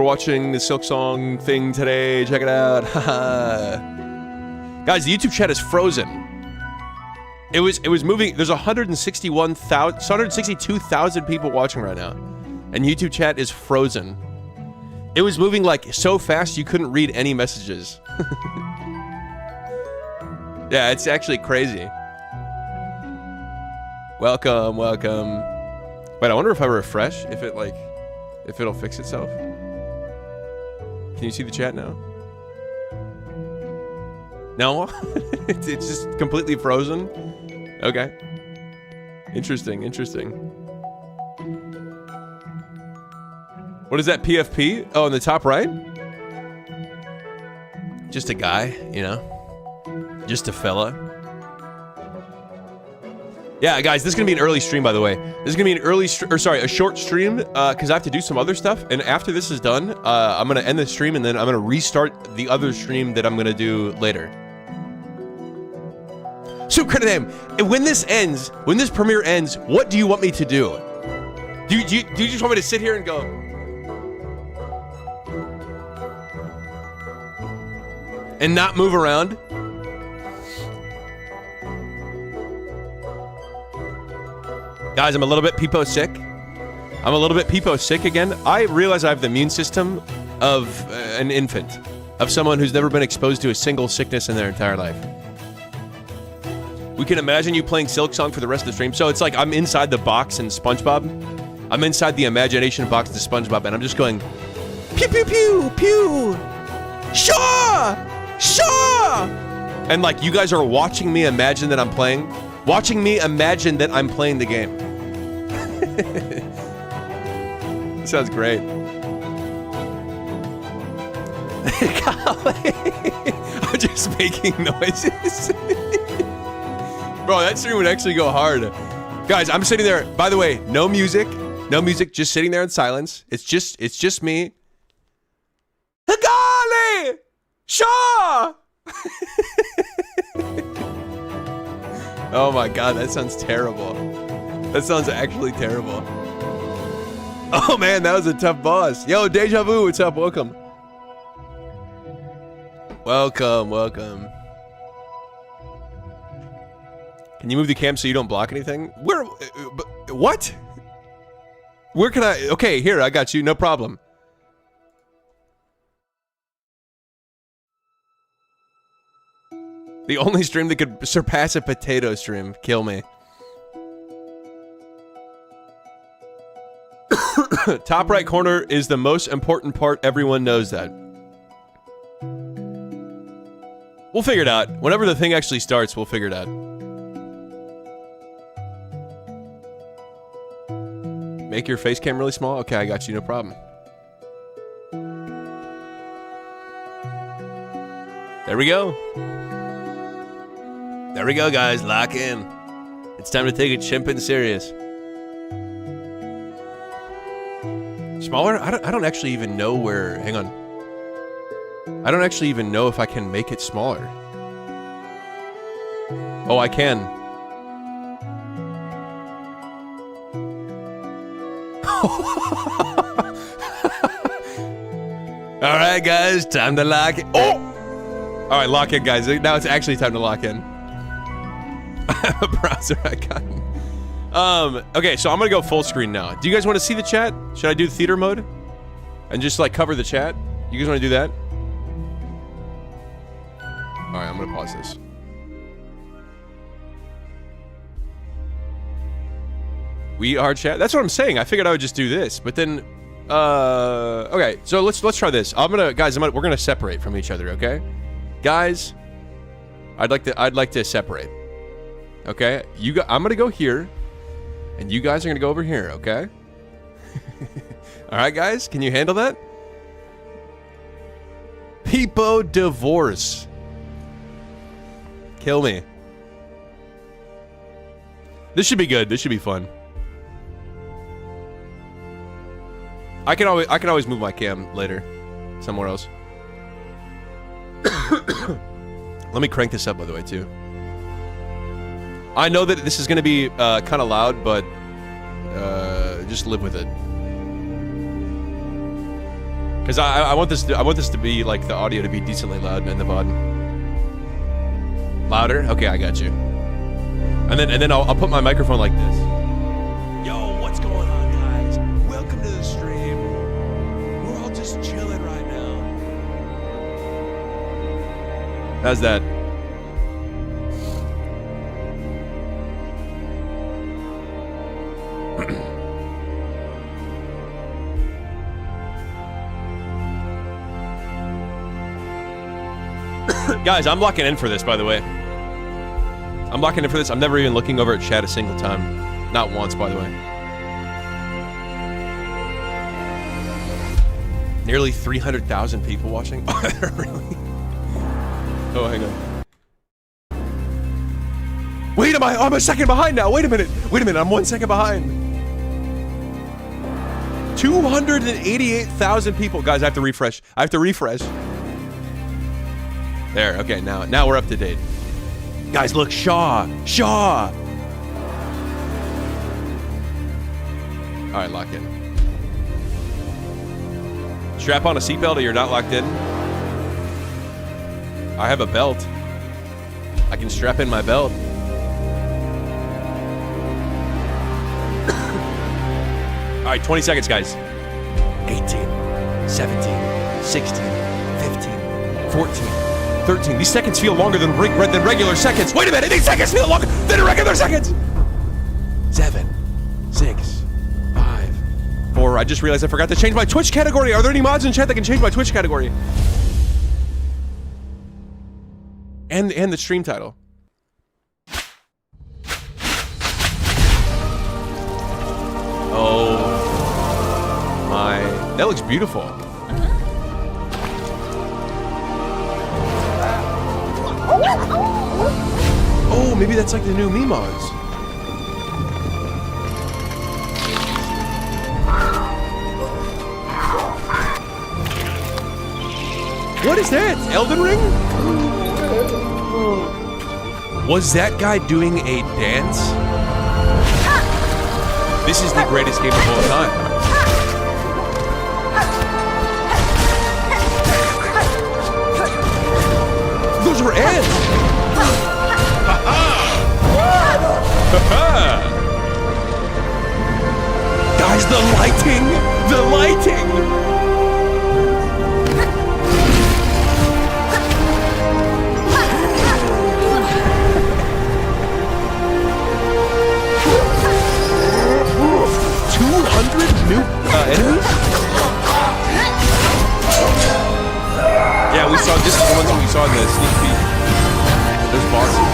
watching the Silksong thing today. Check it out. Guys, the YouTube chat is frozen. It was moving. There's 162,000 people watching right now, and YouTube chat is frozen. It was moving like so fast you couldn't read any messages. Yeah, it's actually crazy. Welcome, welcome. Wait, I wonder if I refresh, if it'll fix itself. Can you see the chat now? No? It's just completely frozen? Okay. Interesting, interesting. What is that, PFP? Oh, in the top right? Just a guy, you know? Just a fella. Yeah, guys, this is gonna be an early stream, by the way. This is gonna be an early, a short stream, because I have to do some other stuff. And after this is done, I'm gonna end the stream, and then I'm gonna restart the other stream that I'm gonna do later. So, credit name. And when this ends, when this premiere ends, what do you want me to do? Do you just want me to sit here and go? And not move around? Guys, I'm a little bit peepo sick. I'm a little bit peepo sick again. I realize I have the immune system of an infant. Of someone who's never been exposed to a single sickness in their entire life. We can imagine you playing Silksong for the rest of the stream. So it's like I'm inside the box in SpongeBob. I'm inside the imagination box in SpongeBob, and I'm just going, pew, pew, pew, pew. Sure! Sure! And like, you guys are watching me imagine that I'm playing. Watching me imagine that I'm playing the game. Sounds great. Golly. I'm just making noises. Bro, that stream would actually go hard. Guys, I'm sitting there. By the way, no music. No music, just sitting there in silence. It's just me. Golly! Shaw! Oh my god, that sounds terrible. That sounds actually terrible. Oh man, that was a tough boss. Yo, Deja Vu, what's up? Welcome. Welcome, welcome. Can you move the cam so you don't block anything? Where? What? Where can I? Okay, here, I got you. No problem. The only stream that could surpass a potato stream. Kill me. Top right corner is the most important part. Everyone knows that. We'll figure it out. Whenever the thing actually starts, we'll figure it out. Make your face cam really small? Okay, I got you. No problem. There we go. There we go, guys. Lock in. It's time to take a chimpin' serious. Smaller? I don't actually even know where... Hang on. I don't actually even know if I can make it smaller. Oh, I can. Alright, guys. Time to lock in. Oh! Alright, lock in, guys. Now it's actually time to lock in. A browser icon. Okay, so I'm gonna go full screen now. Do you guys want to see the chat? Should I do theater mode? And just like cover the chat? You guys want to do that? Alright, I'm gonna pause this. We are chat? That's what I'm saying. I figured I would just do this, but then okay, so let's try this. We're gonna separate from each other, okay? Guys, I'd like to separate. Okay, I'm gonna go here, and you guys are gonna go over here. Okay. All right, guys, can you handle that? Peepo divorce. Kill me. This should be good. This should be fun. I can always move my cam later, somewhere else. Let me crank this up, by the way, too. I know that this is going to be kind of loud, but just live with it. Because I want this to be like the audio to be decently loud in the VOD. Louder? Okay, I got you. And then I'll put my microphone like this. Yo, what's going on, guys? Welcome to the stream. We're all just chilling right now. How's that? Guys, I'm locking in for this, by the way. I'm locking in for this. I'm never even looking over at chat a single time. Not once, by the way. Nearly 300,000 people watching. Really? Oh, hang on. Wait, I'm a second behind now. Wait a minute. I'm 1 second behind. 288,000 people. Guys, I have to refresh. There, okay, now we're up to date. Guys, look, Shaw! Alright, lock in. Strap on a seatbelt or you're not locked in. I have a belt. I can strap in my belt. Alright, 20 seconds, guys. 18, 17, 16, 15, 14, 13. These seconds feel longer than regular seconds. Wait a minute, these seconds feel longer than regular seconds. 7, 6, 5, 4. I just realized I forgot to change my Twitch category. Are there any mods in chat that can change my Twitch category? And the stream title. Oh my, that looks beautiful. Oh, maybe that's like the new Mii mods. What is that? Elden Ring? Was that guy doing a dance? This is the greatest game of all time. Those were ants! Guys, the lighting! The lighting! New enemies? Yeah, we saw this is the ones that we saw in the sneak peek. There's bosses.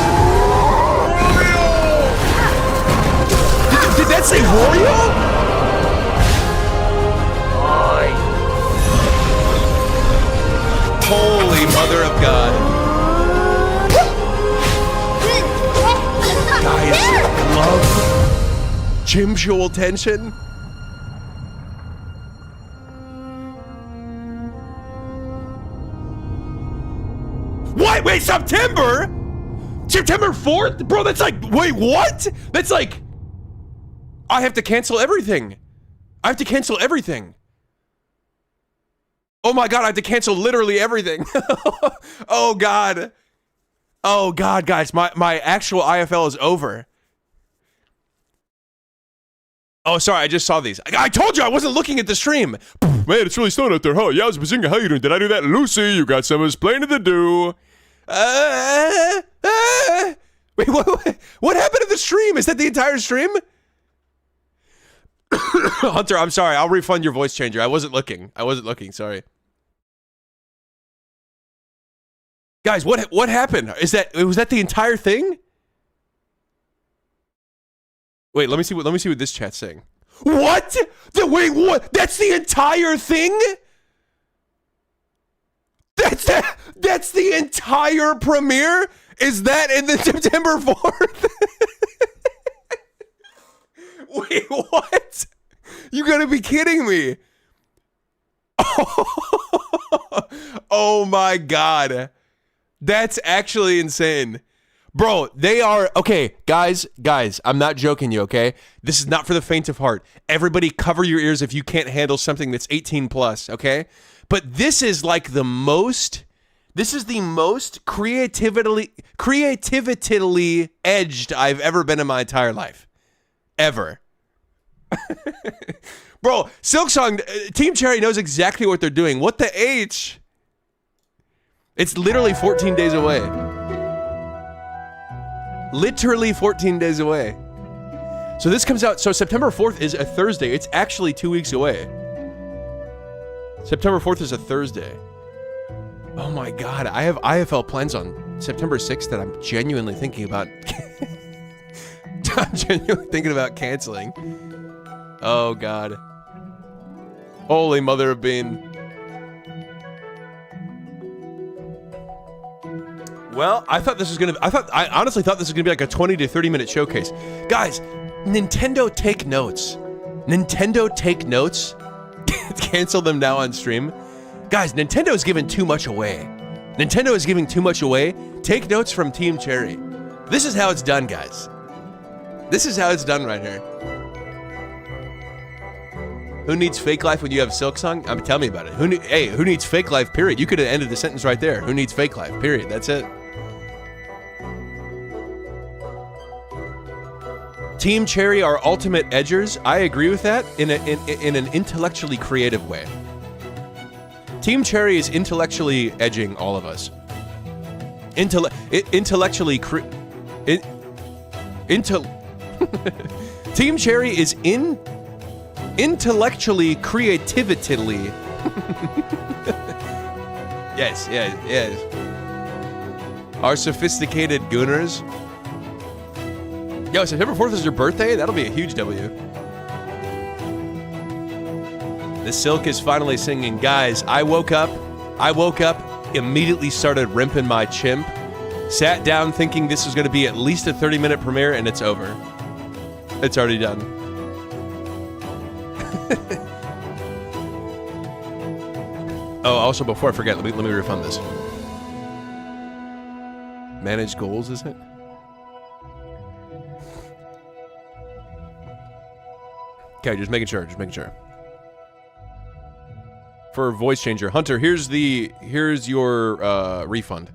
Did that say Wario? Holy mother of God. Guys, love Jimjul tension. Wait, September? September 4th? Bro, that's like, wait, what? That's like, I have to cancel everything. I have to cancel everything. Oh my God, I have to cancel literally everything. Oh God. Oh God, guys, my actual IFL is over. Oh, sorry, I just saw these. I told you I wasn't looking at the stream. Man, it's really snowing out there, huh? Yeah, I was Bazinga, how you doing? Did I do that? Lucy, you got some explaining to do. Wait, what happened to the stream? Is that the entire stream? Hunter, I'm sorry. I'll refund your voice changer. I wasn't looking. Sorry. Guys, what happened? Was that the entire thing? Wait, let me see what this chat's saying. What? Wait, what? That's the entire thing? That's the entire premiere? Is that in the September 4th? Wait, what? You gotta be kidding me. Oh my God. That's actually insane. Bro, they are, okay, guys, I'm not joking you, okay? This is not for the faint of heart. Everybody cover your ears if you can't handle something that's 18 plus, okay? But this is like the most. This is the most creatively edged I've ever been in my entire life, ever. Bro, Silksong, Team Cherry knows exactly what they're doing. What the H? It's literally 14 days away. Literally 14 days away. So this comes out, so September 4th is a Thursday. It's actually 2 weeks away. September 4th is a Thursday. Oh my God, I have IFL plans on September 6th that I'm genuinely thinking about. I'm genuinely thinking about canceling. Oh God. Holy mother of bean. Well, I honestly thought this was gonna be like a 20 to 30 minute showcase. Guys, Nintendo take notes. Nintendo take notes. Cancel them now on stream. Guys, Nintendo is giving too much away. Nintendo is giving too much away. Take notes from Team Cherry. This is how it's done, guys. This is how it's done right here. Who needs fake life when you have Silksong? Tell me about it. Who needs fake life, period? You could have ended the sentence right there. Who needs fake life, period? That's it. Team Cherry are ultimate edgers. I agree with that in an intellectually creative way. Team Cherry is intellectually edging all of us. Team Cherry is intellectually creatively. Yes. Our sophisticated gooners. Yo, September 4th is your birthday? That'll be a huge W. The Silk is finally singing. Guys, I woke up, immediately started rimping my chimp, sat down thinking this was going to be at least a 30-minute premiere, and it's over. It's already done. Oh, also, before I forget, let me refund this. Manage goals, is it? Okay, just making sure. For voice changer, Hunter, here's your refund.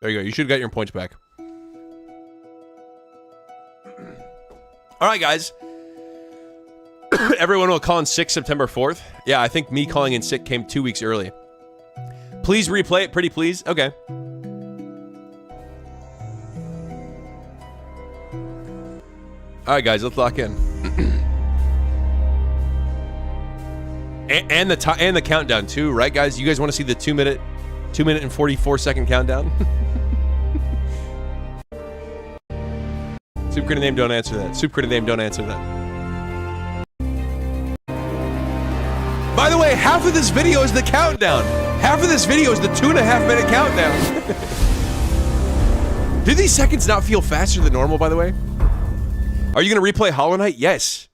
There you go. You should have got your points back. All right, guys. Everyone will call in sick September 4th. Yeah, I think me calling in sick came 2 weeks early. Please replay it, pretty please. Okay. All right, guys, let's lock in. and the countdown too, right, guys? You guys want to see the 2 minute and 44-second countdown? Soup Critter name, don't answer that. Soup Critter name, don't answer that. By the way, half of this video is the countdown. Half of this video is the 2.5-minute countdown. Do these seconds not feel faster than normal, by the way? Are you gonna replay Hollow Knight? Yes.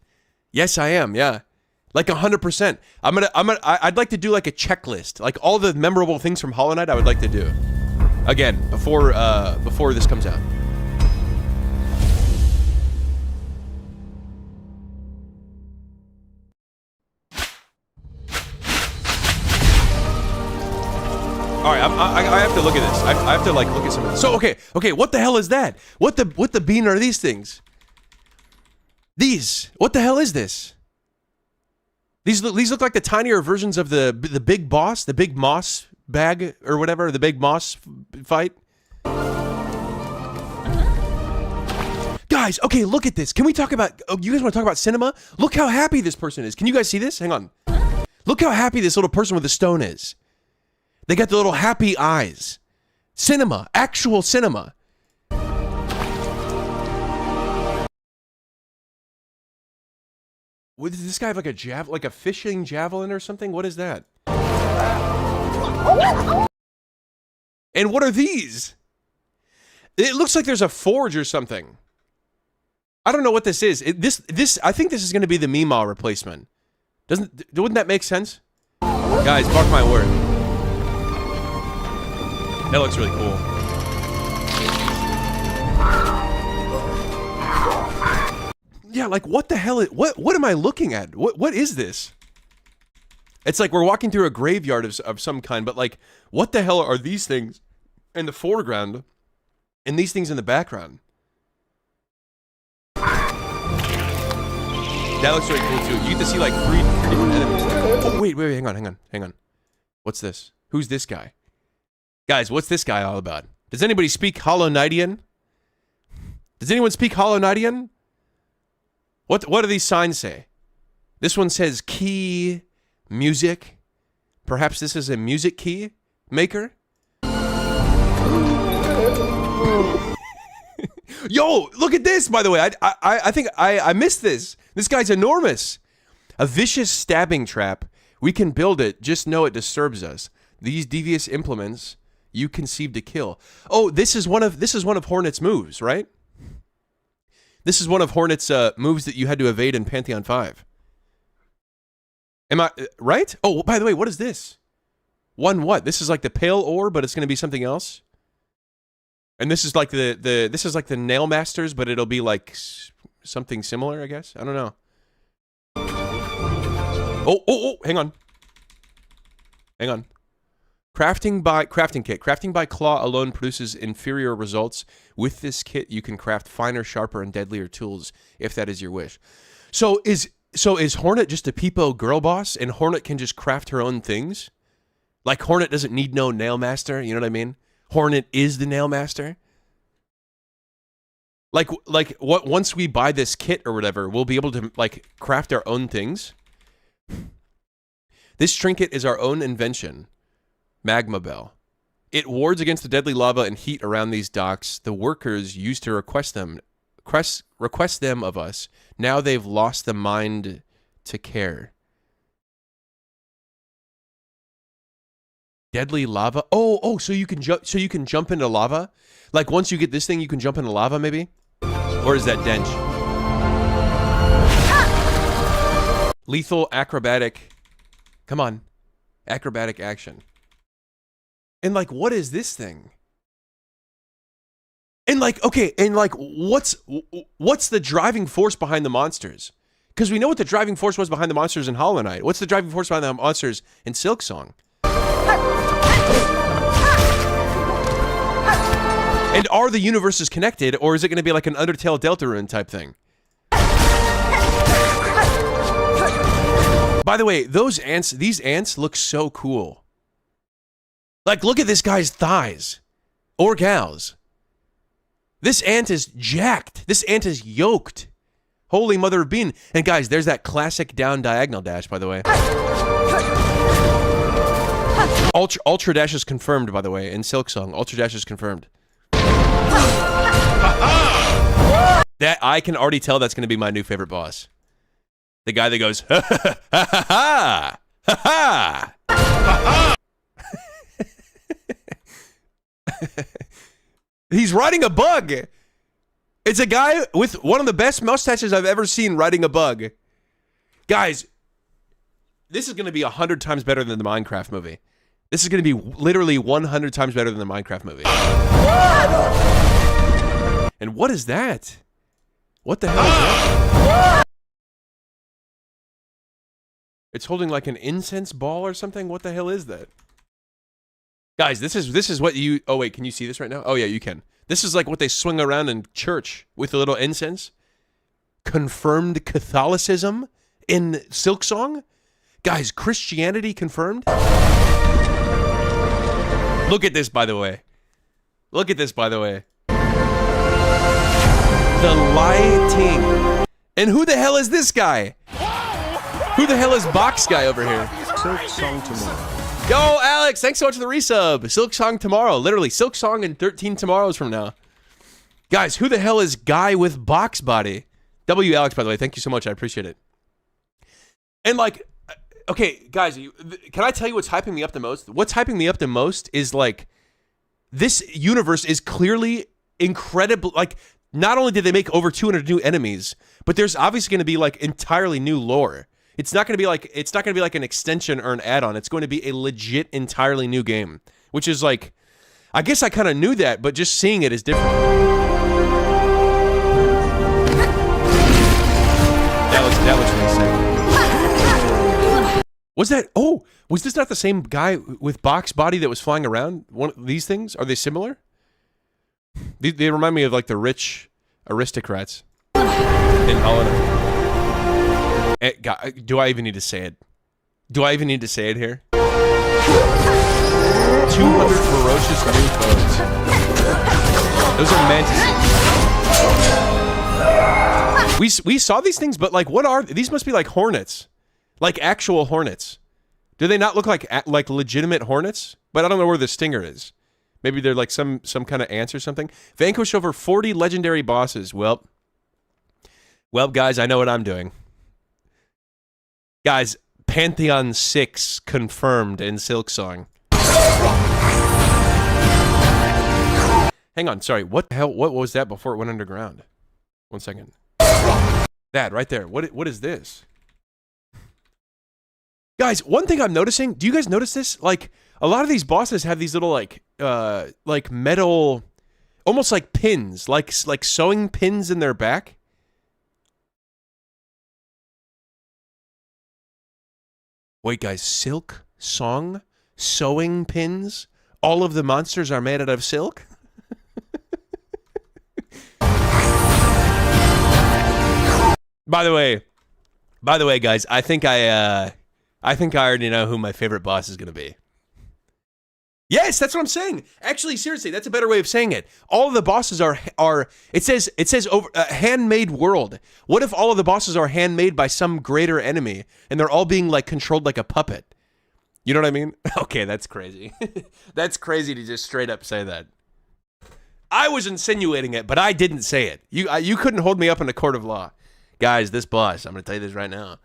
Yes, I am, yeah. Like 100%. I'd like to do like a checklist. Like all the memorable things from Hollow Knight I would like to do. Again, before this comes out. All right, I have to look at this. I have to like look at some of this. So okay, what the hell is that? What the bean are these things? What the hell is this? These look like the tinier versions of the big boss, the big moss bag or whatever, the big moss fight. Guys, okay, look at this. Can we talk about? Oh, you guys want to talk about cinema? Look how happy this person is. Can you guys see this? Hang on. Look how happy this little person with the stone is. They got the little happy eyes. Cinema, actual cinema. What, does this guy have like like a fishing javelin or something? What is that? And what are these? It looks like there's a forge or something. I don't know what this is. I think this is going to be the Meemaw replacement. Wouldn't that make sense? Guys, mark my word. That looks really cool. Yeah, like what the hell? What am I looking at? What is this? It's like we're walking through a graveyard of some kind, but like, what the hell are these things in the foreground and these things in the background? That looks really cool too. You get to see like three different enemies. Oh wait, hang on. What's this? Who's this guy? Guys, what's this guy all about? Does anybody speak Hollow Knightian? Does anyone speak Hollow Knightian? What do these signs say? This one says key music. Perhaps this is a music key maker? Yo, look at this, by the way. I think I missed this. This guy's enormous. A vicious stabbing trap. We can build it, just know it disturbs us. These devious implements you conceived to kill. Oh, this is one of Hornet's moves, right? This is one of Hornet's moves that you had to evade in Pantheon 5. Am I right? Oh, by the way, what is this? What? This is like the pale ore, but it's going to be something else. And this is like this is like the Nail Masters, but it'll be like something similar, I guess. I don't know. Oh, hang on. Crafting kit. Crafting by claw alone produces inferior results. With this kit, you can craft finer, sharper, and deadlier tools if that is your wish. So is Hornet just a peepo girl boss, and Hornet can just craft her own things? Like Hornet doesn't need no nail master, you know what I mean? Hornet is the nail master. Like what? Once we buy this kit or whatever, we'll be able to like craft our own things. This trinket is our own invention. Magma Bell. It wards against the deadly lava and heat around these docks. The workers used to request them of us. Now they've lost the mind to care. Deadly lava. Oh, so you can jump into lava? Like once you get this thing, you can jump into lava maybe? Or is that dench? Lethal acrobatic. Come on. Acrobatic action. And like, what is this thing? And like, okay, and like, what's the driving force behind the monsters? Because we know what the driving force was behind the monsters in Hollow Knight. What's the driving force behind the monsters in Silksong? And are the universes connected, or is it going to be like an Undertale Deltarune type thing? By the way, these ants look so cool. Like, look at this guy's thighs. Or gals. This ant is jacked. This ant is yoked. Holy mother of bean. And guys, there's that classic down diagonal dash, by the way. Ultra dash is confirmed, by the way, in Silksong. Ultra dash is confirmed. That I can already tell that's going to be my new favorite boss. The guy that goes, ha ha ha ha ha ha ha. He's riding a bug. It's a guy with one of the best mustaches I've ever seen riding a bug. Guys, this is going to be 100 times better than the Minecraft movie. This is going to be literally 100 times better than the Minecraft movie. And what is that? What the hell is that? It's holding like an incense ball or something? What the hell is that? Guys, this is what you... Oh, wait, can you see this right now? Oh, yeah, you can. This is like what they swing around in church with a little incense. Confirmed Catholicism in Silksong? Guys, Christianity confirmed? Look at this, by the way. Look at this, by the way. The lighting. And who the hell is this guy? Who the hell is Box Guy over here? Silksong tomorrow. Yo, Alex, thanks so much for the resub. Silksong tomorrow. Literally, Silksong in 13 tomorrows from now. Guys, who the hell is Guy with Box Body? W. Alex, by the way, thank you so much. I appreciate it. And like, okay, guys, can I tell you what's hyping me up the most? What's hyping me up the most is like, this universe is clearly incredible. Like, not only did they make over 200 new enemies, but there's obviously going to be like entirely new lore. It's not going to be like an extension or an add-on. It's going to be a legit entirely new game, which is like, I guess I kind of knew that, but just seeing it is different. Was that? Oh, was this not the same guy with box body that was flying around? One of these things? Are they similar? They remind me of like the rich aristocrats in Holland. Do I even need to say it? Do I even need to say it here? 200 ferocious new foes. Those are mantises. We saw these things, but like, what are these? Must be like hornets, like actual hornets. Do they not look like legitimate hornets? But I don't know where the stinger is. Maybe they're like some kind of ants or something. Vanquish over 40 legendary bosses. Well, guys, I know what I'm doing. Guys, Pantheon 6 confirmed in Silksong. Hang on, sorry. What the hell? What was that before it went underground? 1 second. That right there. What is this? Guys, one thing I'm noticing. Do you guys notice this? Like a lot of these bosses have these little like metal, almost like pins, like sewing pins in their back. Wait, guys, Silksong sewing pins. All of the monsters are made out of silk. By the way, guys, I think I already know who my favorite boss is gonna be. Yes, that's what I'm saying. Actually, seriously, that's a better way of saying it. All of the bosses are. It says over handmade world. What if all of the bosses are handmade by some greater enemy and they're all being like controlled like a puppet? You know what I mean? Okay, that's crazy. That's crazy to just straight up say that. I was insinuating it, but I didn't say it. You couldn't hold me up in a court of law. Guys, this boss, I'm going to tell you this right now.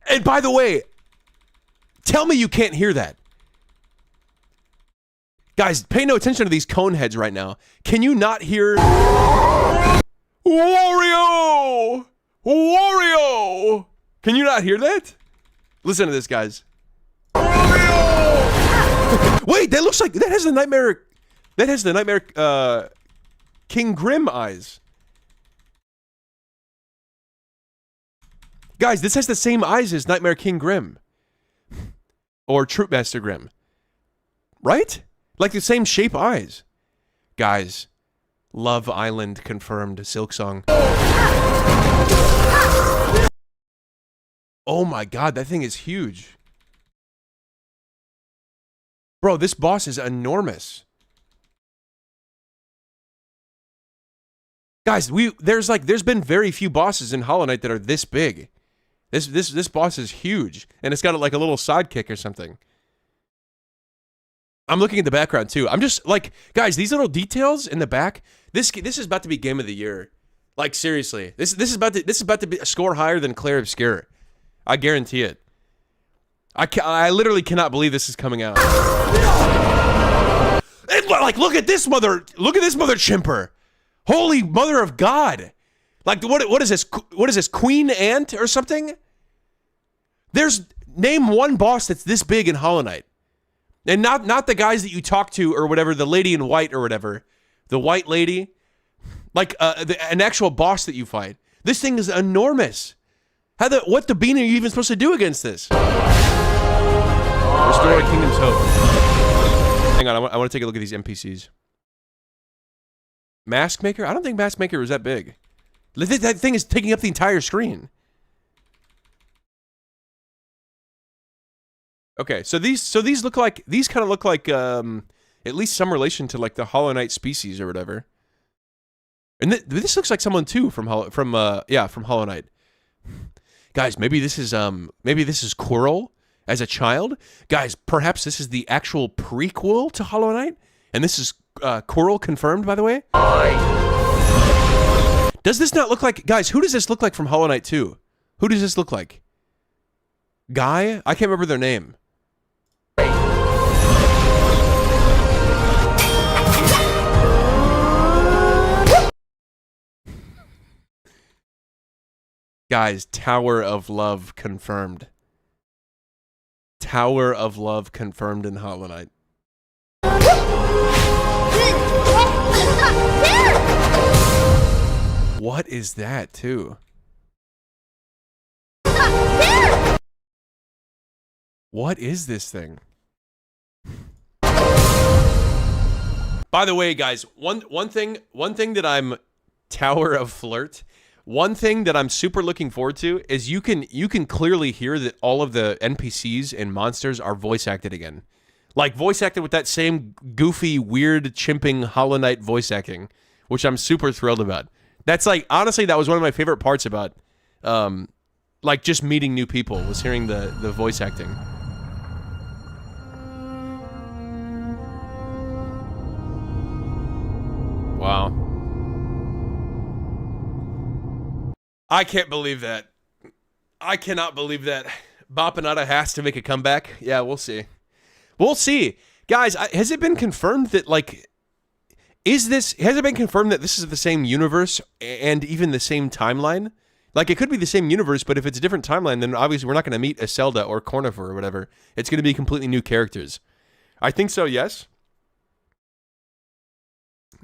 And by the way, tell me you can't hear that. Guys, pay no attention to these cone heads right now. Can you not hear... Wario! Wario! Can you not hear that? Listen to this, guys. Wait, that looks like... That has the Nightmare... That has the Nightmare... King Grim eyes. Guys, this has the same eyes as Nightmare King Grim. Or Troop Master Grim. Right? Like the same shape eyes. Guys, Love Island confirmed Silksong. Oh my god, that thing is huge. Bro, this boss is enormous. Guys, there's been very few bosses in Hollow Knight that are this big. This boss is huge, and it's got like a little sidekick or something. I'm looking at the background too. I'm just like, guys, these little details in the back. This is about to be game of the year. Like seriously, this is about to be a score higher than Clair Obscure. I guarantee it. I literally cannot believe this is coming out. And, like, look at this mother chimper. Holy mother of God! Like what is this? What is this? Queen Ant or something? Name one boss that's this big in Hollow Knight, and not the guys that you talk to or whatever. The lady in white or whatever, the white lady, like an actual boss that you fight. This thing is enormous. What the bean are you even supposed to do against this? Restore a kingdom's hope. Hang on, I want to take a look at these NPCs. Mask Maker? I don't think Mask Maker was that big. That thing is taking up the entire screen. Okay, so these look like, these kind of look like at least some relation to like the Hollow Knight species or whatever. And this looks like someone too from Hollow Knight. Guys, maybe this is Quirrell as a child. Guys, perhaps this is the actual prequel to Hollow Knight, and this is Quirrell confirmed, by the way. Does this not look like, guys? Who does this look like from Hollow Knight 2? Who does this look like? Guy? I can't remember their name. Guys, Tower of Love confirmed. Tower of Love confirmed in Hollow Knight. What is that, too? What is this thing? By the way, guys, one thing that I'm Tower of Flirt. One thing that I'm super looking forward to is you can clearly hear that all of the NPCs and monsters are voice acted again. Like voice acted with that same goofy, weird, chimping Hollow Knight voice acting, which I'm super thrilled about. That's like, honestly, that was one of my favorite parts about like just meeting new people, was hearing the voice acting. Wow. I can't believe that. I cannot believe that. Bappanata has to make a comeback. Yeah, we'll see. We'll see. Guys, has it been confirmed that, like, has it been confirmed that this is the same universe and even the same timeline? Like, it could be the same universe, but if it's a different timeline, then obviously we're not going to meet Iselda or Cornifer or whatever. It's going to be completely new characters. I think so, yes.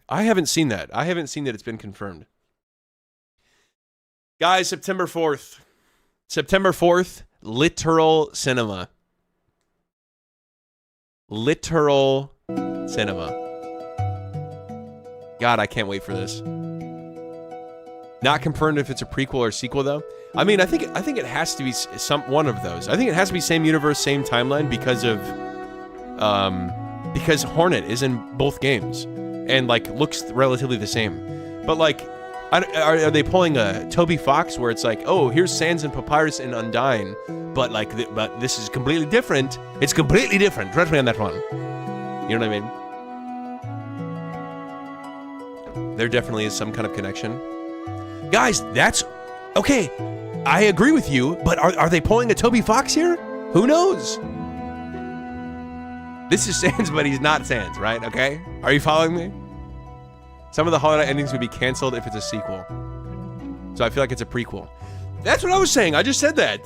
I haven't seen that. I haven't seen that it's been confirmed. Guys, September 4th. September 4th, literal cinema. Literal cinema. God, I can't wait for this. Not confirmed if it's a prequel or sequel, though. I mean, I think it has to be one of those. I think it has to be same universe, same timeline because Hornet is in both games and like looks relatively the same. But like, are they pulling a Toby Fox where it's like, oh, here's Sans and Papyrus and Undyne, but like, but this is completely different. It's completely different. Trust me on that one. You know what I mean? There definitely is some kind of connection. Guys, that's okay. I agree with you, but are they pulling a Toby Fox here? Who knows? This is Sans, but he's not Sans, right? Okay? Are you following me? Some of the Hollow Knight endings would be canceled if it's a sequel. So I feel like it's a prequel. That's what I was saying. I just said that.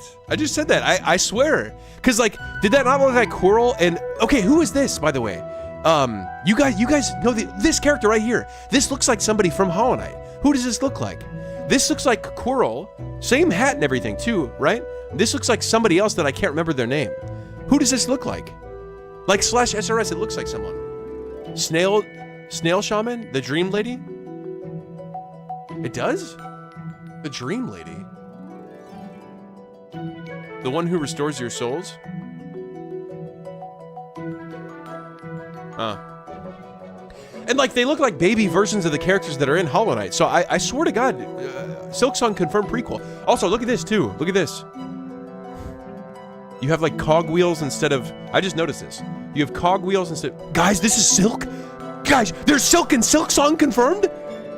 I swear. Because, like, did that not look like Quirrell? And, okay, who is this, by the way? You guys know this character right here. This looks like somebody from Hollow Knight. Who does this look like? This looks like Quirrell. Same hat and everything, too, right? This looks like somebody else that I can't remember their name. Who does this look like? Like /SRS, it looks like someone. Snail Shaman? The Dream Lady? It does? The Dream Lady? The one who restores your souls? Huh. And like, they look like baby versions of the characters that are in Hollow Knight. So I swear to God, Silksong confirmed prequel. Also, look at this too. Look at this. You have like cogwheels instead of... I just noticed this. You have cogwheels instead... Guys, this is Silk? Guys, there's Silk and Silksong confirmed?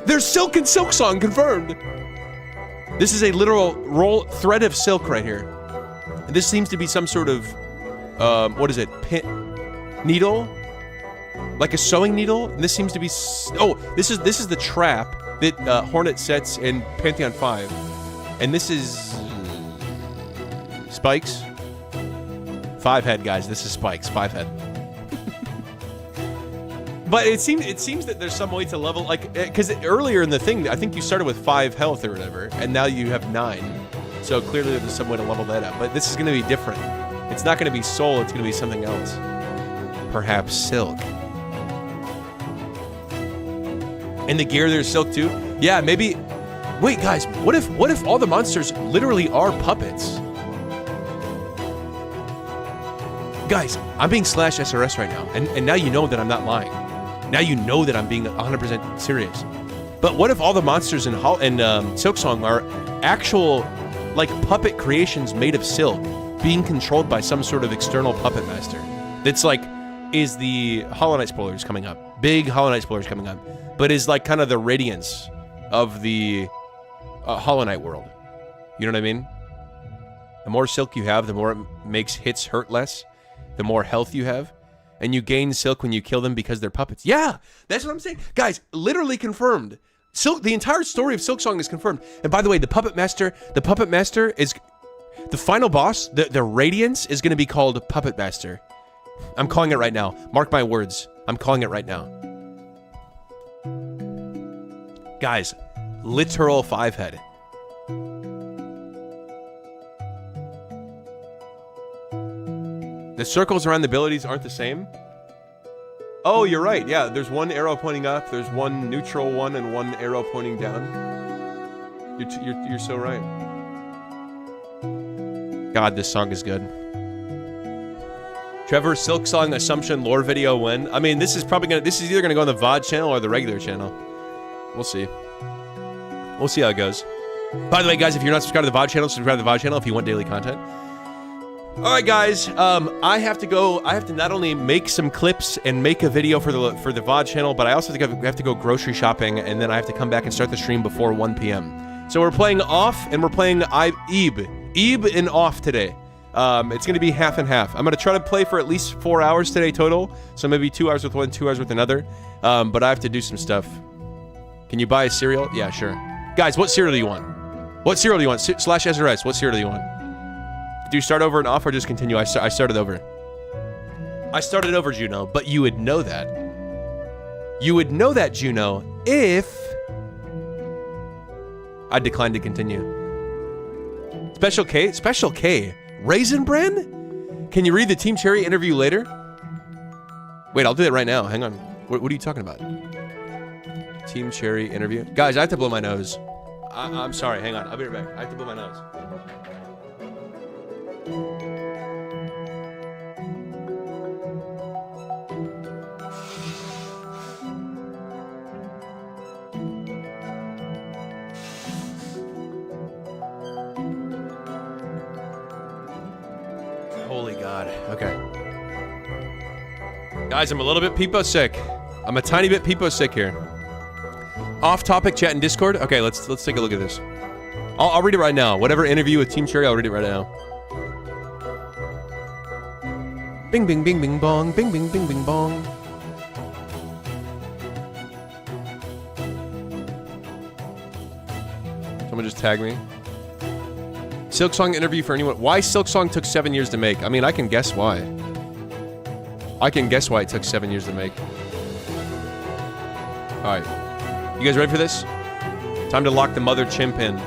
There's Silk and Silksong confirmed. This is a literal thread of silk right here. And this seems to be some sort of... what is it? Needle? Like a sewing needle? And this seems to be... Oh, this is the trap that Hornet sets in Pantheon 5. And this is... Spikes? 5-head, guys. This is Spikes. 5-head. But it seems that there's some way to level, like, because earlier in the thing, I think you started with 5 health or whatever, and now you have 9. So clearly there's some way to level that up. But this is going to be different. It's not going to be soul. It's going to be something else. Perhaps silk. In the gear, there's silk too. Yeah, maybe. Wait, guys. What if all the monsters literally are puppets? Guys, I'm being /SRS right now, and now you know that I'm not lying. Now you know that I'm being 100% serious. But what if all the monsters in Silksong are actual, like, puppet creations made of silk, being controlled by some sort of external puppet master? That's like, is the Hollow Knight spoilers coming up? Big Hollow Knight spoilers coming up. But is like kind of the radiance of the Hollow Knight world. You know what I mean? The more silk you have, the more it makes hits hurt less. The more health you have. And you gain silk when you kill them because they're puppets. Yeah, that's what I'm saying. Guys, literally confirmed. Silk, the entire story of Silksong is confirmed. And by the way, the puppet master is... The final boss, the Radiance, is going to be called Puppet Master. I'm calling it right now. Mark my words. I'm calling it right now. Guys, literal 5-head. The circles around the abilities aren't the same? Oh, you're right. Yeah, there's one arrow pointing up, there's one neutral one, and one arrow pointing down. You're so right. God, this song is good. Trevor, Silksong Assumption lore video when? I mean, this is either gonna go on the VOD channel or the regular channel. We'll see. We'll see how it goes. By the way, guys, if you're not subscribed to the VOD channel, subscribe to the VOD channel if you want daily content. All right, guys. I have to go. I have to not only make some clips and make a video for the VOD channel, but I also have to go grocery shopping, and then I have to come back and start the stream before 1 p.m. So we're playing off, and we're playing Ebe and off today. It's going to be half and half. I'm going to try to play for at least 4 hours today total. So maybe 2 hours with one, 2 hours with another. But I have to do some stuff. Can you buy a cereal? Yeah, sure. Guys, what cereal do you want? What cereal do you want? Slash SRS, what cereal do you want? Do you start over and off or just continue? I started over. I started over, Juno, but you would know that. You would know that, Juno, if I declined to continue. Special K? Special K. Raisin Bran? Can you read the Team Cherry interview later? Wait, I'll do it right now. Hang on. What are you talking about? Team Cherry interview? Guys, I have to blow my nose. I'm sorry. Hang on. I'll be right back. I have to blow my nose. Holy God. Okay. Guys, I'm a little bit peepo sick. I'm a tiny bit peepo sick here. Off-topic chat in Discord? Okay, let's take a look at this. I'll read it right now. Whatever interview with Team Cherry, I'll read it right now. Bing, bing, bing, bing, bong. Bing, bing, bing, bing, bong. Someone just tag me. Silksong interview for anyone. Why Silksong took 7 years to make? I mean, I can guess why. I can guess why it took 7 years to make. Alright. You guys ready for this? Time to lock the mother chimp in.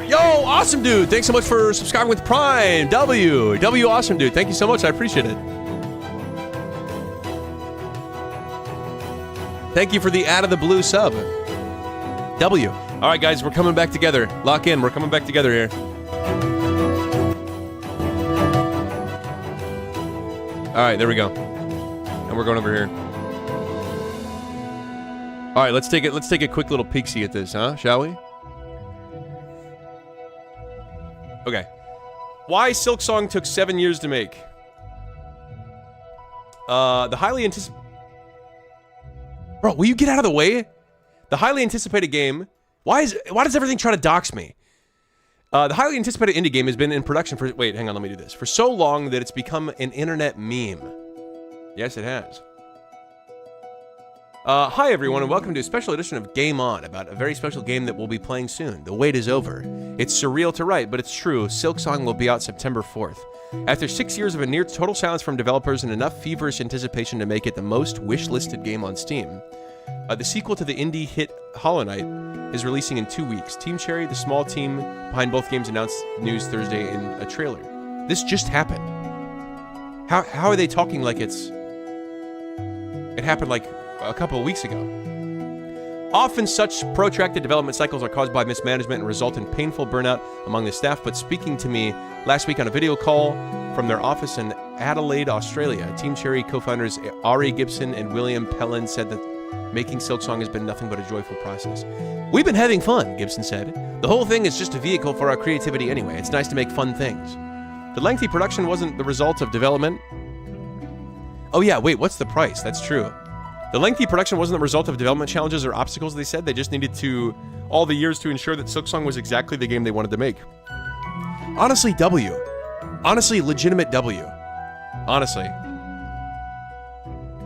Yo, awesome dude! Thanks so much for subscribing with Prime. W, awesome dude. Thank you so much. I appreciate it. Thank you for the out of the blue sub. W. All right, guys, we're coming back together. Lock in. We're coming back together here. All right, there we go. And we're going over here. All right, let's take a quick little peek-see at this, huh? Shall we? Okay. Why Silksong took 7 years to make? The highly anticipated... Bro, will you get out of the way? The highly anticipated game... Why does everything try to dox me? The highly anticipated indie game has been in production for... Wait, hang on, let me do this. For so long that it's become an internet meme. Yes, it has. Hi everyone, and welcome to a special edition of Game On, about a very special game that we'll be playing soon. The wait is over. It's surreal to write, but it's true. Silksong will be out September 4th. After 6 years of a near total silence from developers and enough feverish anticipation to make it the most wish-listed game on Steam, the sequel to the indie hit Hollow Knight is releasing in 2 weeks. Team Cherry, the small team behind both games, announced news Thursday in a trailer. This just happened. How are they talking like it happened like a couple of weeks ago? Often such protracted development cycles are caused by mismanagement and result in painful burnout among the staff, but speaking to me last week on a video call from their office in Adelaide, Australia, Team Cherry co-founders Ari Gibson and William Pellin said that making Silksong has been nothing but a joyful process. We've been having fun, Gibson said. The whole thing is just a vehicle for our creativity anyway. It's nice to make fun things. The lengthy production wasn't the result of development. Oh yeah, wait, what's the price? That's true. The lengthy production wasn't the result of development challenges or obstacles, they said. They just needed all the years to ensure that Silksong was exactly the game they wanted to make. Honestly, W. Honestly, legitimate W. Honestly.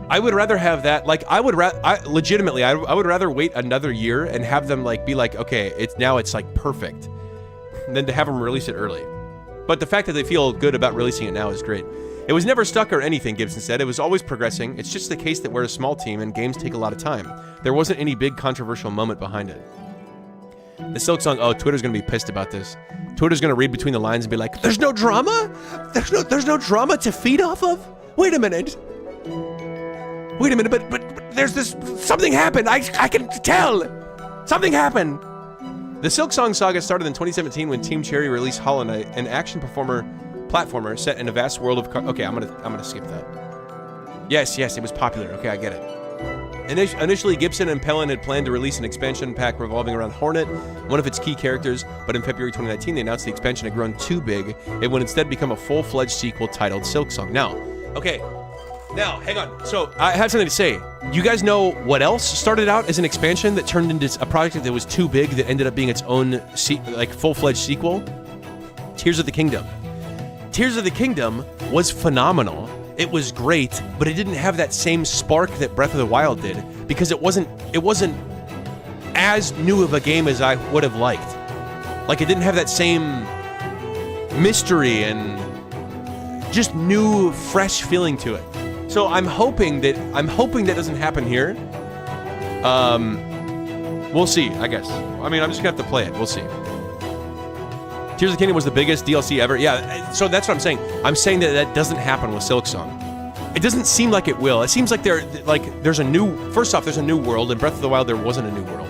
I would rather have that, like, I would rather wait another year and have them, like, be like, okay, it's like, perfect, than to have them release it early. But the fact that they feel good about releasing it now is great. It was never stuck or anything, Gibson said. It was always progressing. It's just the case that we're a small team and games take a lot of time. There wasn't any big controversial moment behind it. The Silksong, oh, Twitter's gonna be pissed about this. Twitter's gonna read between the lines and be like, there's no drama? There's no drama to feed off of? Wait a minute, but there's this, something happened, I can tell! Something happened! The Silksong saga started in 2017 when Team Cherry released Hollow Knight, an action platformer set in a vast world of okay, I'm gonna skip that. Yes, it was popular, okay, I get it. Initially, Gibson and Pellin had planned to release an expansion pack revolving around Hornet, one of its key characters, but in February 2019, they announced the expansion had grown too big. It would instead become a full-fledged sequel titled Silksong. Now, hang on. So, I have something to say. You guys know what else started out as an expansion that turned into a project that was too big that ended up being its own, full-fledged sequel? Tears of the Kingdom. Tears of the Kingdom was phenomenal. It was great, but it didn't have that same spark that Breath of the Wild did because it wasn't as new of a game as I would have liked. Like, it didn't have that same mystery and just new, fresh feeling to it. So I'm hoping that doesn't happen here. We'll see, I guess. I mean, I'm just gonna have to play it. We'll see. Tears of the Kingdom was the biggest DLC ever. Yeah, so that's what I'm saying. I'm saying that doesn't happen with Silksong. It doesn't seem like it will. It seems like there's a new. First off, there's a new world. In Breath of the Wild, there wasn't a new world.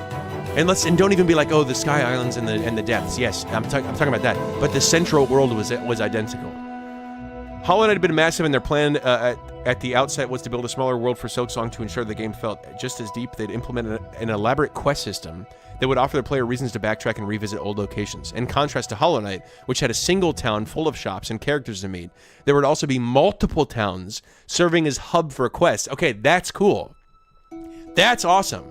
And don't even be like, oh, the Sky Islands and the depths. Yes, I'm talking about that. But the central world was identical. Hollow Knight had been massive, and their plan at the outset was to build a smaller world for Silksong to ensure the game felt just as deep. They'd implemented an elaborate quest system that would offer the player reasons to backtrack and revisit old locations. In contrast to Hollow Knight, which had a single town full of shops and characters to meet, there would also be multiple towns serving as hub for quests. Okay, that's cool. That's awesome.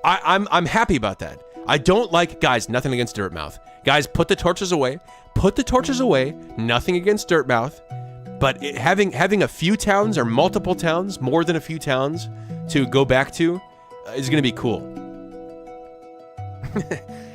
I'm happy about that. I don't like, guys, nothing against Dirtmouth. Guys, put the torches away. Put the torches away. Nothing against Dirtmouth. But having a few towns or multiple towns, more than a few towns to go back to is going to be cool.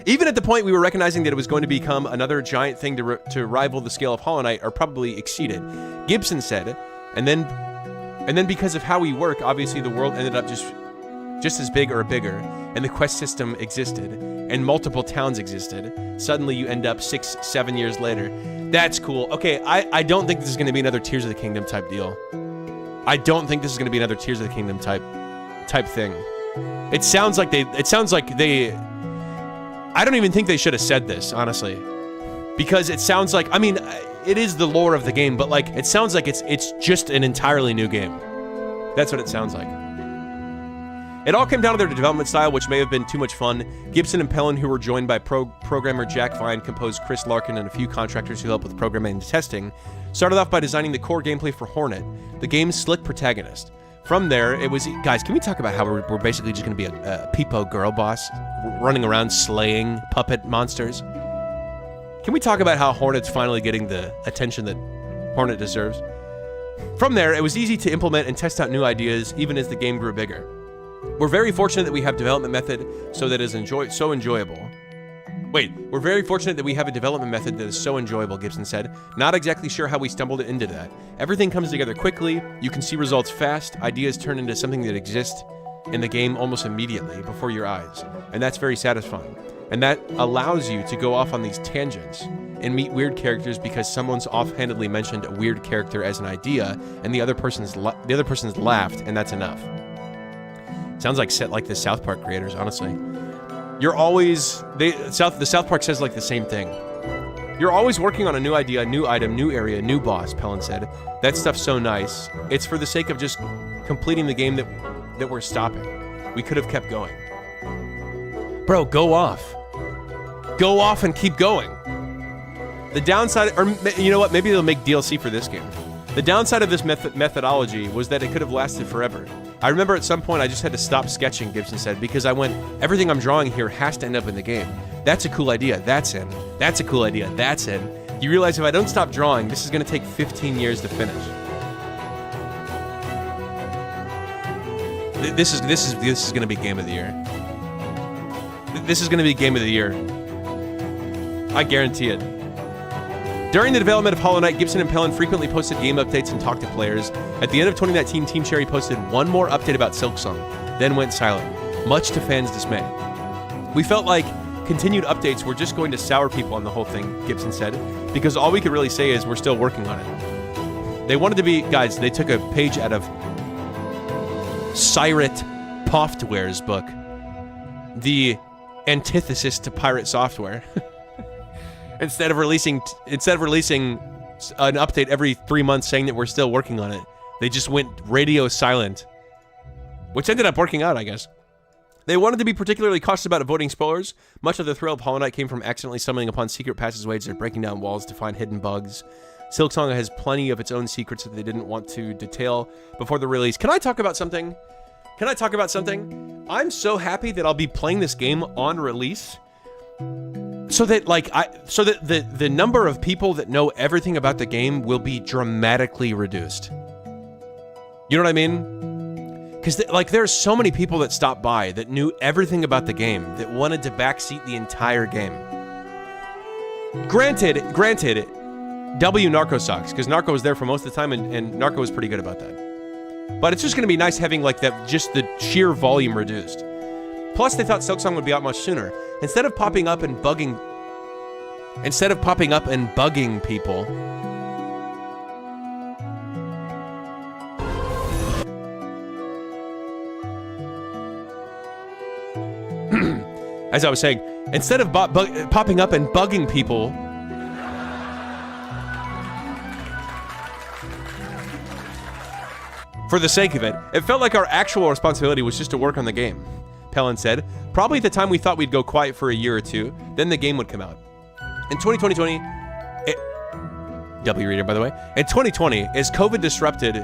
Even at the point we were recognizing that it was going to become another giant thing to rival the scale of Hollow Knight, or probably exceed it, Gibson said, and then because of how we work, obviously the world ended up just as big or bigger, and the quest system existed, and multiple towns existed. Suddenly you end up 6-7 years later. That's cool. Okay, I don't think this is going to be another Tears of the Kingdom type deal. I don't think this is going to be another Tears of the Kingdom type thing. It sounds like they I don't even think they should have said this, honestly. Because it sounds like, I mean, it is the lore of the game, but like, it sounds like it's just an entirely new game. That's what it sounds like. It all came down to their development style, which may have been too much fun. Gibson and Pellin, who were joined by programmer Jack Vine, composed Chris Larkin, and a few contractors who helped with programming and testing, started off by designing the core gameplay for Hornet, the game's slick protagonist. From there, it was... Guys, can we talk about how we're basically just going to be a peepo girl boss running around slaying puppet monsters? Can we talk about how Hornet's finally getting the attention that Hornet deserves? From there, it was easy to implement and test out new ideas, even as the game grew bigger. We're very fortunate that we have development method so that is so enjoyable. We're very fortunate that we have a development method that is so enjoyable, Gibson said. Not exactly sure how we stumbled into that. Everything comes together quickly, you can see results fast, ideas turn into something that exists in the game almost immediately before your eyes. And that's very satisfying. And that allows you to go off on these tangents and meet weird characters because someone's offhandedly mentioned a weird character as an idea and the other person's laughed, and that's enough. Sounds like the South Park creators, honestly. You're always... the South Park says like the same thing. You're always working on a new idea, new item, new area, new boss, Pellin said. That stuff's so nice. It's for the sake of just completing the game that we're stopping. We could have kept going. Bro, go off. Go off and keep going. The downside... Or, you know what? Maybe they'll make DLC for this game. The downside of this methodology was that it could have lasted forever. I remember at some point I just had to stop sketching, Gibson said, because I went, everything I'm drawing here has to end up in the game. That's a cool idea, that's in. That's a cool idea, that's in. You realize if I don't stop drawing, this is going to take 15 years to finish. This is going to be Game of the Year. This is going to be Game of the Year. I guarantee it. During the development of Hollow Knight, Gibson and Pellin frequently posted game updates and talked to players. At the end of 2019, Team Cherry posted one more update about Silksong, then went silent, much to fans' dismay. We felt like continued updates were just going to sour people on the whole thing, Gibson said, because all we could really say is we're still working on it. They wanted to be, guys, they took a page out of Siret Poftware's book, the antithesis to pirate software. Instead of releasing an update every 3 months saying that we're still working on it, they just went radio silent, which ended up working out, I guess. They wanted to be particularly cautious about avoiding spoilers. Much of the thrill of Hollow Knight came from accidentally stumbling upon secret passageways or breaking down walls to find hidden bugs. Silksong has plenty of its own secrets that they didn't want to detail before the release. Can I talk about something? I'm so happy that I'll be playing this game on release, so that the number of people that know everything about the game will be dramatically reduced. You know what I mean? Because there's so many people that stopped by that knew everything about the game that wanted to backseat the entire game. Granted, W Narco sucks, because Narco was there for most of the time, and Narco was pretty good about that. But it's just going to be nice having just the sheer volume reduced. Plus, they thought Silksong would be out much sooner. Instead of popping up and bugging people, as I was saying, instead of popping up and bugging people, for the sake of it, it felt like our actual responsibility was just to work on the game, Pellin said. Probably at the time we thought we'd go quiet for a year or two, then the game would come out. In 2020, W reader, by the way. In 2020, as COVID disrupted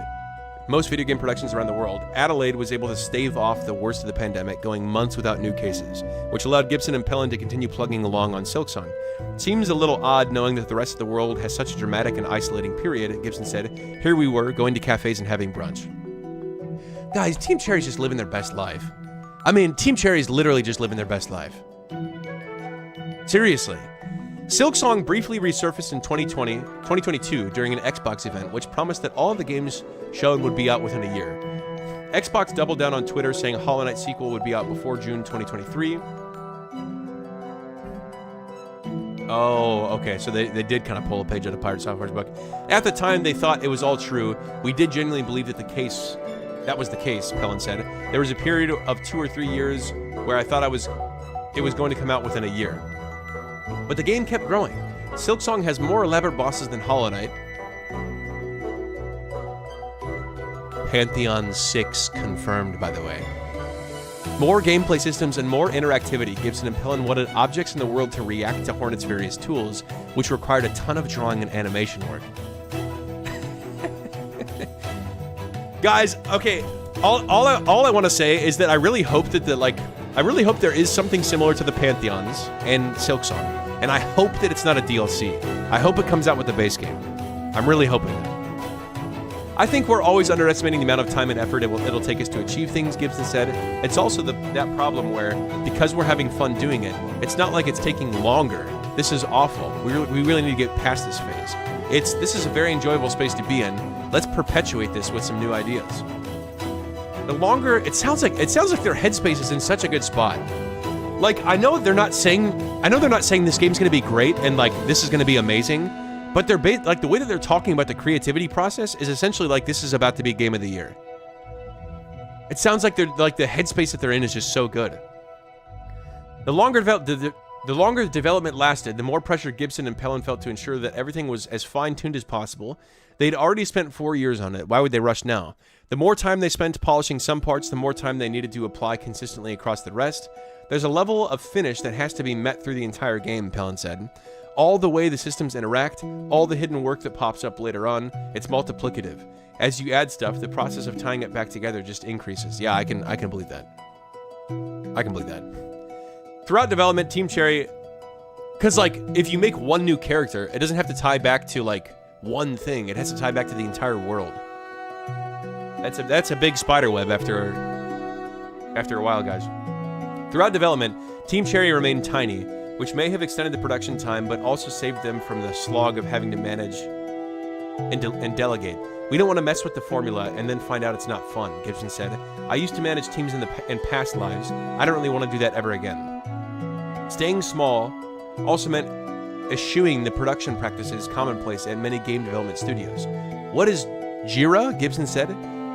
most video game productions around the world, Adelaide was able to stave off the worst of the pandemic, going months without new cases, which allowed Gibson and Pellin to continue plugging along on Silksong. Seems a little odd knowing that the rest of the world has such a dramatic and isolating period, Gibson said. Here we were, going to cafes and having brunch. Guys, Team Cherry's just living their best life. I mean, Team Cherry's literally just living their best life. Seriously. Silksong briefly resurfaced in 2022 during an Xbox event, which promised that all of the games shown would be out within a year. Xbox doubled down on Twitter, saying a Hollow Knight sequel would be out before June 2023. Oh, okay, so they did kind of pull a page out of Pirate Software's book. At the time, they thought it was all true. We did genuinely believe that was the case, Pellin said. There was a period of 2 or 3 years where I thought it was going to come out within a year. But the game kept growing. Silksong has more elaborate bosses than Hollow Knight. Pantheon 6 confirmed, by the way. More gameplay systems and more interactivity. Gibson and Pellin wanted objects in the world to react to Hornet's various tools, which required a ton of drawing and animation work. Guys, okay, all I want to say is that I really hope that I really hope there is something similar to the Pantheons and Silksong, and I hope that it's not a DLC. I hope it comes out with the base game. I'm really hoping that. I think we're always underestimating the amount of time and effort it'll take us to achieve things, Gibson said. It's also that problem where, because we're having fun doing it, it's not like it's taking longer. This is awful. We really need to get past this phase. This is a very enjoyable space to be in. Let's perpetuate this with some new ideas. The longer, it sounds like their headspace is in such a good spot. Like, I know they're not saying this game's gonna be great and like this is gonna be amazing, but they're like the way that they're talking about the creativity process is essentially like this is about to be Game of the Year. It sounds like they're like the headspace that they're in is just so good. The longer the development lasted, the more pressure Gibson and Pellin felt to ensure that everything was as fine-tuned as possible. They'd already spent 4 years on it. Why would they rush now? The more time they spent polishing some parts, the more time they needed to apply consistently across the rest. There's a level of finish that has to be met through the entire game, Pellin said. All the way the systems interact, all the hidden work that pops up later on, it's multiplicative. As you add stuff, the process of tying it back together just increases. Yeah, I can believe that. I can believe that. Throughout development, Team Cherry, because like if you make one new character, it doesn't have to tie back to like one thing. It has to tie back to the entire world. That's a big spider web after a while, guys. Throughout development, Team Cherry remained tiny, which may have extended the production time, but also saved them from the slog of having to manage and delegate. We don't want to mess with the formula and then find out it's not fun, Gibson said. I used to manage teams in past lives. I don't really want to do that ever again. Staying small also meant eschewing the production practices commonplace at many game development studios. What is Jira? Gibson said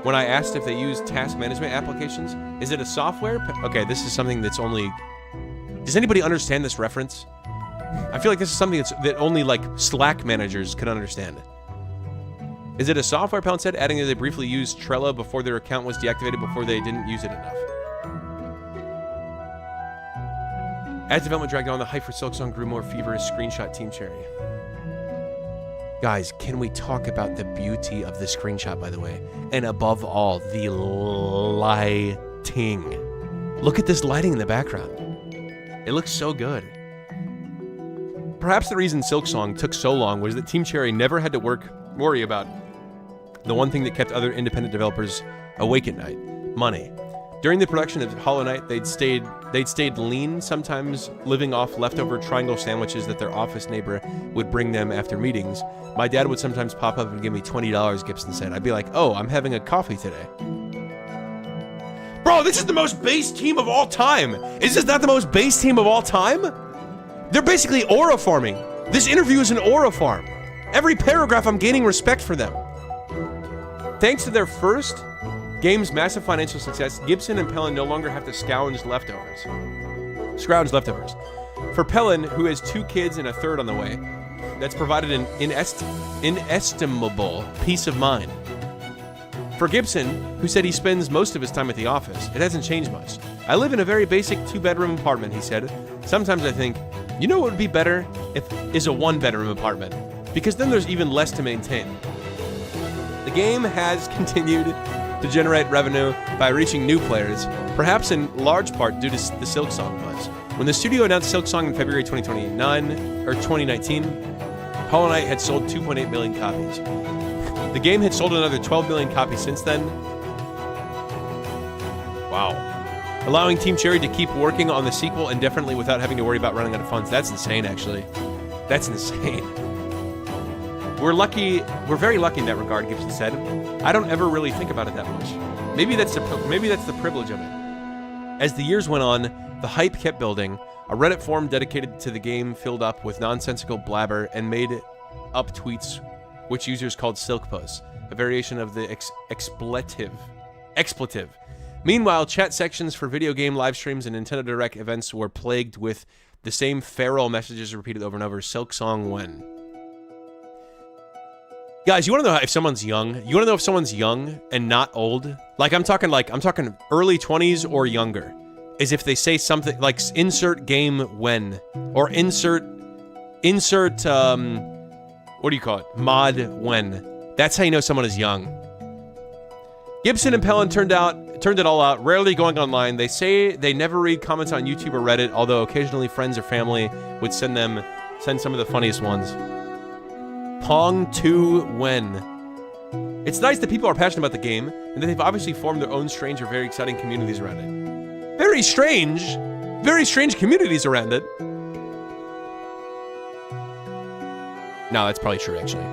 when I asked if they use task management applications. Is it a software? Okay, this is something that's only... Does anybody understand this reference? I feel like this is something that only like Slack managers can understand. Is it a software? Pound said, adding that they briefly used Trello before their account was deactivated before they didn't use it enough. As development dragged on, the hype for Silksong grew more feverish. Screenshot Team Cherry. Guys, can we talk about the beauty of the screenshot, by the way? And above all, the lighting. Look at this lighting in the background. It looks so good. Perhaps the reason Silksong took so long was that Team Cherry never had to worry about the one thing that kept other independent developers awake at night: money. During the production of Hollow Knight, they'd stayed lean, sometimes living off leftover triangle sandwiches that their office neighbor would bring them after meetings. My dad would sometimes pop up and give me $20, Gibson said. I'd be like, oh, I'm having a coffee today. Bro, this is the most base team of all time. Is this not the most base team of all time? They're basically aura farming. This interview is an aura farm. Every paragraph, I'm gaining respect for them. Thanks to their first game's massive financial success, Gibson and Pellin no longer have to scrounge leftovers. For Pellin, who has 2 kids and a third on the way, that's provided an inestimable peace of mind. For Gibson, who said he spends most of his time at the office, it hasn't changed much. I live in a very basic 2-bedroom apartment, he said. Sometimes I think, you know what would be better is a 1-bedroom apartment, because then there's even less to maintain. The game has continued to generate revenue by reaching new players, perhaps in large part due to the Silksong buzz. When the studio announced Silksong in February 2019, Hollow Knight had sold 2.8 million copies. The game had sold another 12 million copies since then. Wow. Allowing Team Cherry to keep working on the sequel indefinitely without having to worry about running out of funds. That's insane, actually. That's insane. We're very lucky in that regard, Gibson said. I don't ever really think about it that much. Maybe that's the privilege of it. As the years went on, the hype kept building. A Reddit forum dedicated to the game filled up with nonsensical blabber and made up tweets which users called Silk posts, a variation of the expletive. Meanwhile, chat sections for video game live streams and Nintendo Direct events were plagued with the same feral messages repeated over and over. Silksong when? Guys, you want to know if someone's young? You want to know if someone's young and not old? I'm talking early 20s or younger. Is if they say something like insert game when, or insert what do you call it? Mod when. That's how you know someone is young. Gibson and Pellin turned it all out, rarely going online. They say they never read comments on YouTube or Reddit, although occasionally friends or family would send some of the funniest ones. Pong 2 when. It's nice that people are passionate about the game, and that they've obviously formed their own strange or very exciting communities around it. Very strange communities around it. No, that's probably true, actually.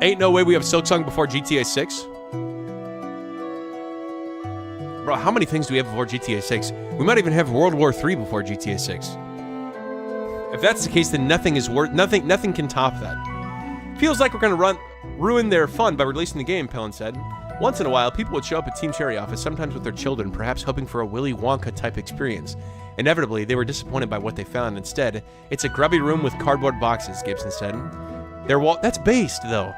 Ain't no way we have Silksong before GTA 6. Bro, how many things do we have before GTA 6? We might even have World War III before GTA 6. If that's the case, then nothing can top that. Feels like we're gonna ruin their fun by releasing the game, Pellin said. Once in a while, people would show up at Team Cherry office, sometimes with their children, perhaps hoping for a Willy Wonka-type experience. Inevitably, they were disappointed by what they found. Instead, it's a grubby room with cardboard boxes, Gibson said. That's based, though.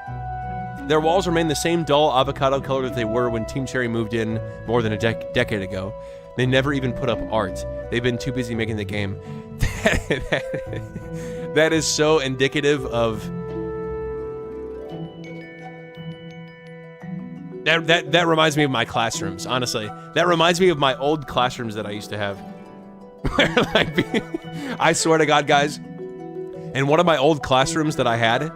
Their walls remain the same dull avocado color that they were when Team Cherry moved in more than a decade ago. They never even put up art. They've been too busy making the game. That is so indicative of... That reminds me of my classrooms, honestly. That reminds me of my old classrooms that I used to have. I swear to God, guys, in one of my old classrooms that I had,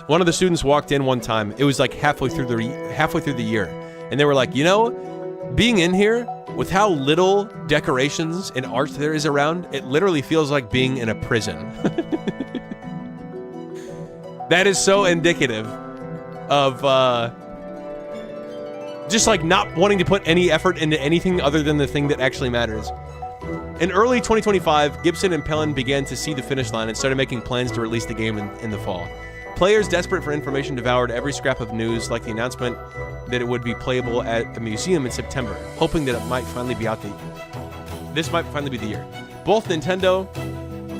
one of the students walked in one time. It was like halfway through the year, and they were like, you know, being in here with how little decorations and art there is around, it literally feels like being in a prison. That is so indicative of just like not wanting to put any effort into anything other than the thing that actually matters. In early 2025, Gibson and Pellin began to see the finish line and started making plans to release the game in the fall. Players desperate for information devoured every scrap of news, like the announcement that it would be playable at the museum in September, hoping that it might finally be out this might finally be the year. Both Nintendo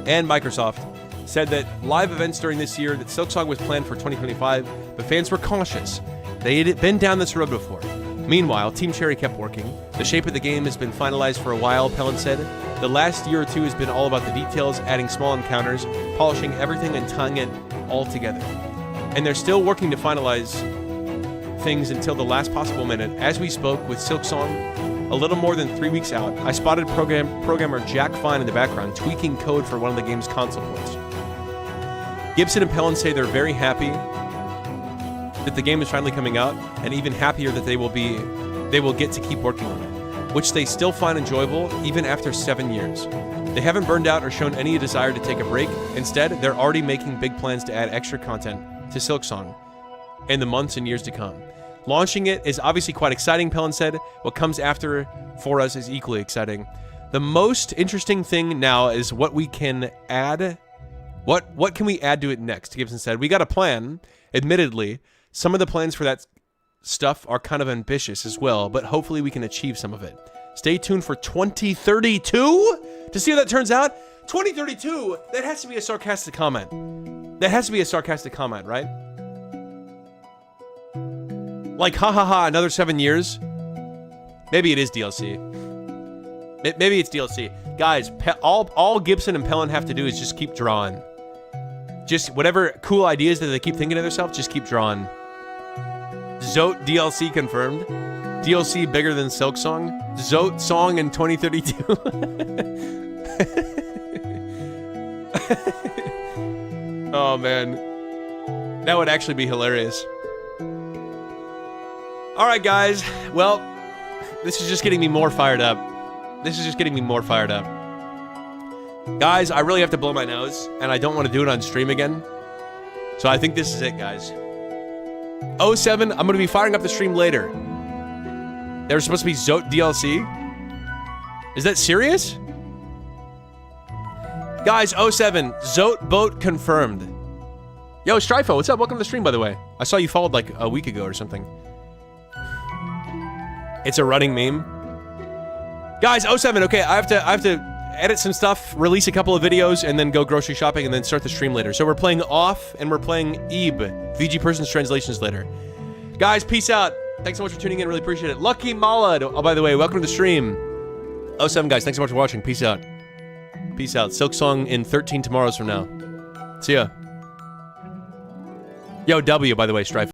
and Microsoft said that live events during this year, that Silksong was planned for 2025, but fans were cautious. They had been down this road before. Meanwhile, Team Cherry kept working. The shape of the game has been finalized for a while, Pellin said. The last year or two has been all about the details, adding small encounters, polishing everything and tying it all together. And they're still working to finalize things until the last possible minute. As we spoke with Silksong, a little more than 3 weeks out, I spotted programmer Jack Fine in the background tweaking code for one of the game's console ports. Gibson and Pellin say they're very happy that the game is finally coming out, and even happier that they will get to keep working on it, which they still find enjoyable even after 7 years. They haven't burned out or shown any desire to take a break. Instead, they're already making big plans to add extra content to Silksong in the months and years to come. Launching it is obviously quite exciting, Pellin said. What comes after for us is equally exciting. The most interesting thing now is what we can add. What can we add to it next? Gibson said. We got a plan. Admittedly, some of the plans for that stuff are kind of ambitious as well, but hopefully we can achieve some of it. Stay tuned for 2032 to see how that turns out. 2032? That has to be a sarcastic comment. That has to be a sarcastic comment, right? Like, ha ha ha, another 7 years? Maybe it is DLC. Maybe it's DLC. Guys, all Gibson and Pellin have to do is just keep drawing. Just whatever cool ideas that they keep thinking to themselves, just keep drawing. Zote DLC confirmed. DLC bigger than Silksong. Zote song in 2032. Oh man, that would actually be hilarious. All right, guys. Well, this is just getting me more fired up. Guys, I really have to blow my nose, and I don't want to do it on stream again. So I think this is it, guys. 07, I'm going to be firing up the stream later. There's supposed to be Zote DLC? Is that serious? Guys, 07, Zote boat confirmed. Yo, Strifo, what's up? Welcome to the stream, by the way. I saw you followed like a week ago or something. It's a running meme. Guys, 07, okay, I have to edit some stuff, release a couple of videos, and then go grocery shopping, and then start the stream later. So we're playing Off, and we're playing Ebe, VG Person's Translations later. Guys, peace out. Thanks so much for tuning in, really appreciate it. Lucky Mala, oh, by the way, welcome to the stream. 07, guys, thanks so much for watching. Peace out. Peace out. Silksong in 13 tomorrows from now. See ya. Yo, W, by the way, Strife.